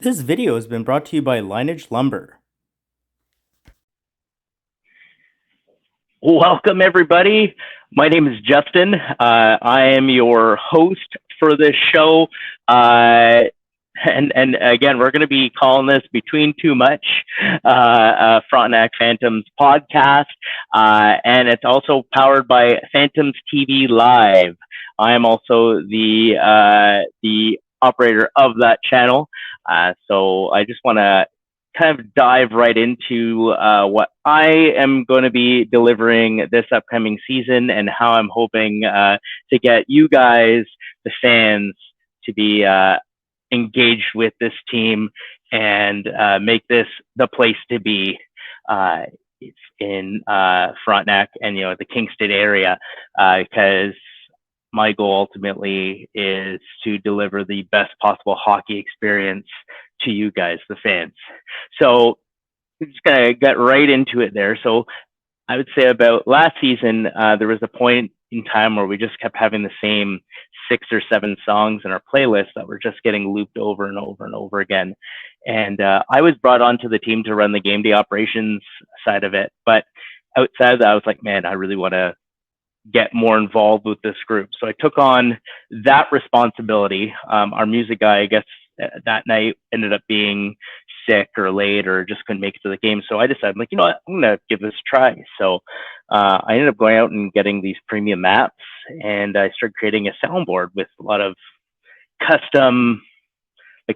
This video has been brought to you by Lineage Lumber. Welcome, everybody. My name is Justin. I am your host for this show. And again, we're going to be calling this Between Too Much, Frontenac Phantoms podcast. And it's also powered by Phantoms TV Live. I am also the operator of that channel. So I just want to kind of dive right into what I am going to be delivering this upcoming season and how I'm hoping to get you guys, the fans, to be engaged with this team and make this the place to be in Frontenac and the Kingston area, because my goal ultimately is to deliver the best possible hockey experience to you guys, the fans. So we're just gonna get right into it there. So I would say about last season, there was a point in time where we just kept having the same 6 or 7 songs in our playlist that were just getting looped over and over and over again. And I was brought onto the team to run the game day operations side of it. But outside of that, I was like, man, I really want to get more involved with this group. So I took on that responsibility. Our music guy, I guess, that night ended up being sick or late or just couldn't make it to the game. So I decided, like, you know what, I'm going to give this a try. So I ended up going out and getting these premium maps, and I started creating a soundboard with a lot of custom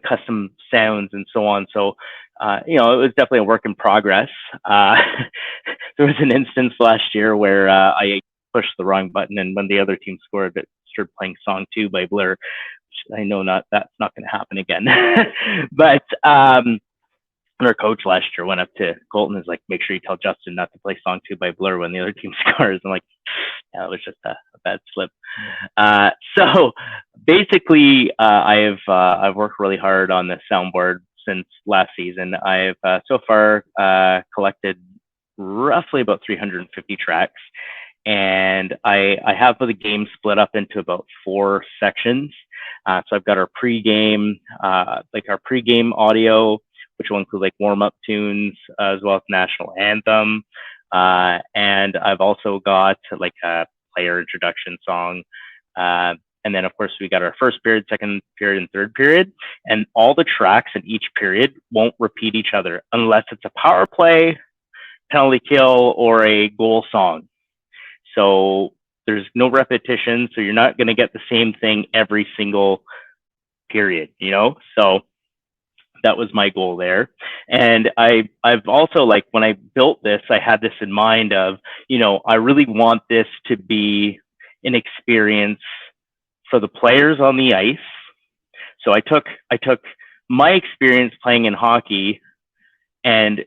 custom sounds and so on. So, it was definitely a work in progress. There was an instance last year where I pushed the wrong button, and when the other team scored, it started playing "Song 2" by Blur. Which I know that's not going to happen again. But our coach last year went up to Colton and was like, "Make sure you tell Justin not to play "Song 2" by Blur when the other team scores." I'm like, yeah, it was just a bad slip. So basically, I've worked really hard on the soundboard since last season. I've so far collected roughly about 350 tracks, and I have the game split up into about 4 sections. So I've got our pregame, our pregame audio, which will include like warm-up tunes as well as national anthem. And I've also got like a player introduction song. And then, of course, we got our first period, second period, and third period. And all the tracks in each period won't repeat each other unless it's a power play, penalty kill, or a goal song. So there's no repetition. So you're not going to get the same thing every single period, So that was my goal there. And I've also, like, when I built this, I had this in mind of, I really want this to be an experience for the players on the ice. So I took my experience playing in hockey, and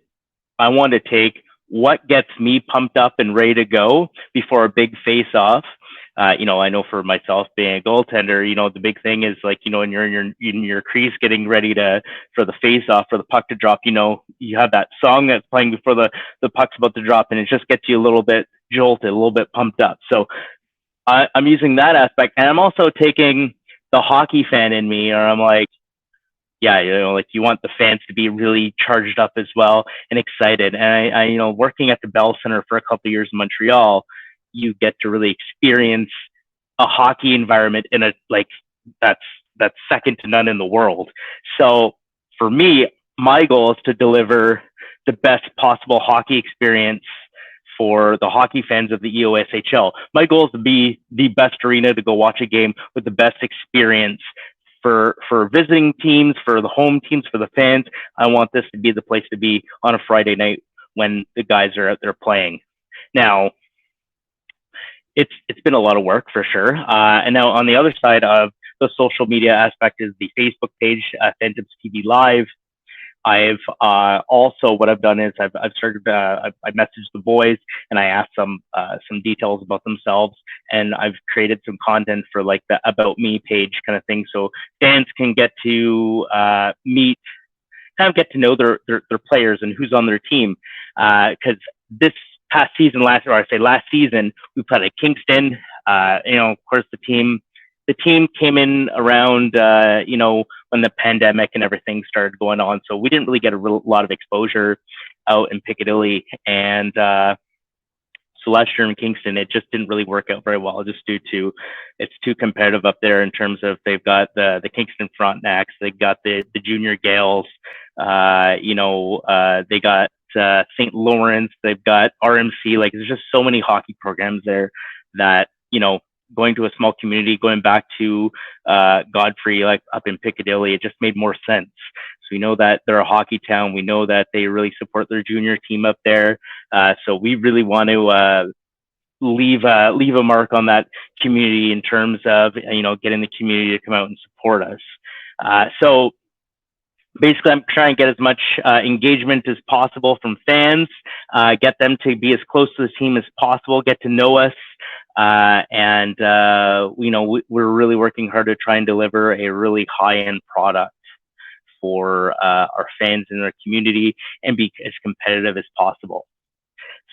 I wanted to take what gets me pumped up and ready to go before a big face off. I know for myself being a goaltender, the big thing is, like, when you're in your crease getting ready for the face off, for the puck to drop, you have that song that's playing before the puck's about to drop, and it just gets you a little bit jolted, a little bit pumped up. So I'm using that aspect, and I'm also taking the hockey fan in me, or I'm like, yeah, like, you want the fans to be really charged up as well and excited. And I working at the Bell Center for a couple of years in Montreal, you get to really experience a hockey environment in a, like, that's second to none in the world. So for me, my goal is to deliver the best possible hockey experience for the hockey fans of the EOSHL. My goal is to be the best arena to go watch a game with the best experience for visiting teams, for the home teams, for the fans. I want this to be the place to be on a Friday night when the guys are out there playing. Now, it's been a lot of work for sure. And now on the other side of the social media aspect is the Facebook page, Phantoms TV Live. I've also, what I've done is I've started, I messaged the boys and I asked some details about themselves, and I've created some content for, like, the About Me page kind of thing. So fans can get to meet, kind of get to know their players and who's on their team. Cause this past season, last season, we played at Kingston. Of course, the the team came in around, when the pandemic and everything started going on. So we didn't really get a lot of exposure out in Piccadilly. And so last year in Kingston, it just didn't really work out very well, just due to it's too competitive up there in terms of they've got the Kingston Frontenacs, they've got the junior Gales, they got St. Lawrence, they've got RMC. Like there's just so many hockey programs there that going to a small community, going back to Godfrey, like up in Piccadilly, it just made more sense. So we know that they're a hockey town. We know that they really support their junior team up there. So we really want to leave a mark on that community in terms of getting the community to come out and support us. So basically, I'm trying to get as much engagement as possible from fans, get them to be as close to the team as possible, get to know us. And we're really working hard to try and deliver a really high-end product for our fans in our community and be as competitive as possible.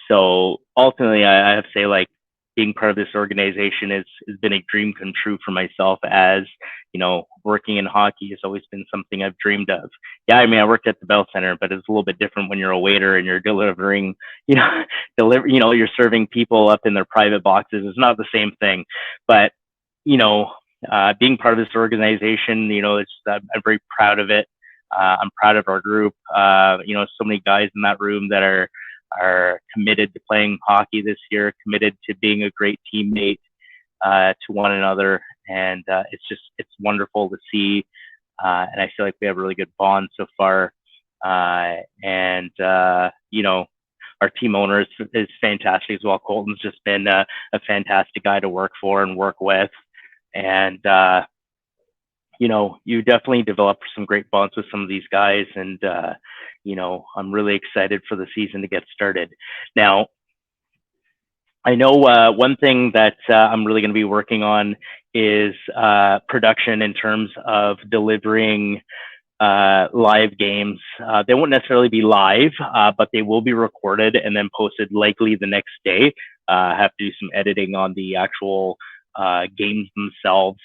So ultimately, I have to say, like, being part of this organization has been a dream come true for myself. As working in hockey has always been something I've dreamed of. Yeah, I mean, I worked at the Bell Center, but it's a little bit different when you're a waiter and you're delivering, you're serving people up in their private boxes. It's not the same thing. But being part of this organization, I'm very proud of it. I'm proud of our group. So many guys in that room that are committed to playing hockey this year, committed to being a great teammate to one another. And it's wonderful to see. And I feel like we have a really good bond so far. Our team owner is fantastic as well. Colton's just been a fantastic guy to work for and work with. And, you definitely develop some great bonds with some of these guys. And, I'm really excited for the season to get started. Now, I know one thing that I'm really going to be working on is production in terms of delivering live games. They won't necessarily be live, but they will be recorded and then posted likely the next day. I have to do some editing on the actual games themselves,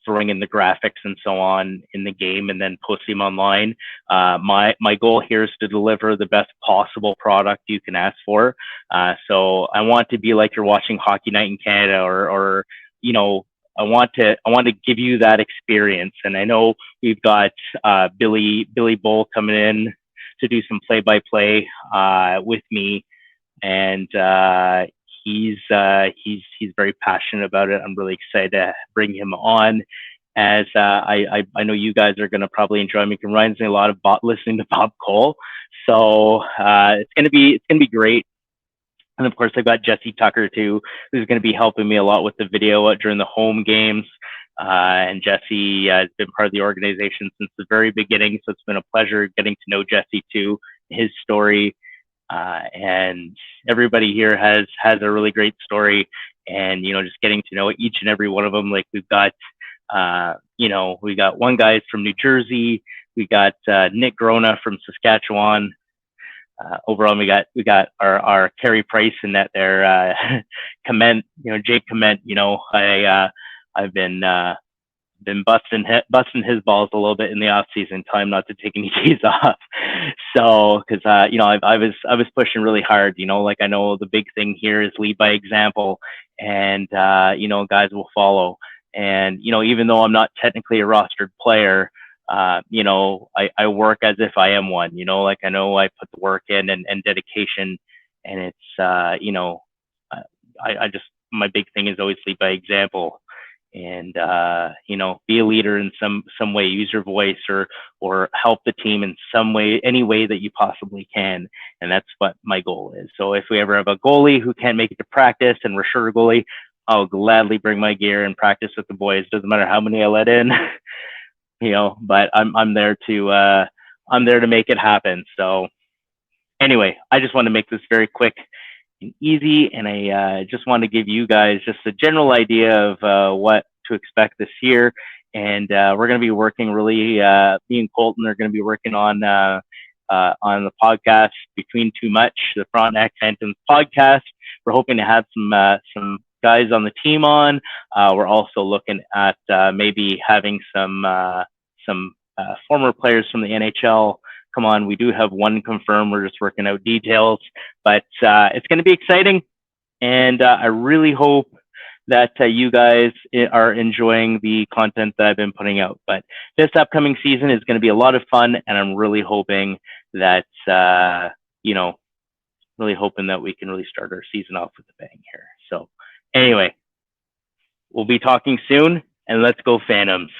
throwing in the graphics and so on in the game and then posting them online. My goal here is to deliver the best possible product you can ask for. So I want to be like you're watching Hockey Night in Canada, or I want to give you that experience. And I know we've got Billy Bull coming in to do some play-by-play with me, and he's very passionate about it. I'm really excited to bring him on, as I know you guys are going to probably enjoy him. He reminds me a lot of listening to Bob Cole, so it's gonna be great. And of course, I've got Jesse Tucker too, who's going to be helping me a lot with the video during the home games. And Jesse has been part of the organization since the very beginning, so it's been a pleasure getting to know Jesse too, his story. And everybody here has a really great story, and just getting to know each and every one of them. Like we've got we got one guy from New Jersey, we got Nick Grona from Saskatchewan. Overall, we got our Carey Price in that there, Comment, Jake Comment. I've been busting his balls a little bit in the off season time, not to take any days off. So, because I was pushing really hard. Like I know the big thing here is lead by example, and guys will follow. And even though I'm not technically a rostered player, I work as if I am one. Like I know I put the work in and dedication, and it's I just, my big thing is always lead by example. And be a leader in some way, use your voice or help the team in some way, any way that you possibly can. And that's what my goal is. So if we ever have a goalie who can't make it to practice and we're short a goalie, I'll gladly bring my gear and practice with the boys. Doesn't matter how many I let in, but I'm there to make it happen. So anyway, I just want to make this very quick and easy, and I just want to give you guys just a general idea of what to expect this year. And we're going to be working really, me and Colton are going to be working on the podcast Between Too Much, the Frontenac Phantoms podcast. We're hoping to have some guys on the team on. We're also looking at maybe having some former players from the NHL come on. We do have one confirmed. We're just working out details, but it's going to be exciting. And I really hope that you guys are enjoying the content that I've been putting out. But this upcoming season is going to be a lot of fun, and I'm really hoping that, really hoping that we can really start our season off with a bang here. So anyway, we'll be talking soon, and let's go Phantoms.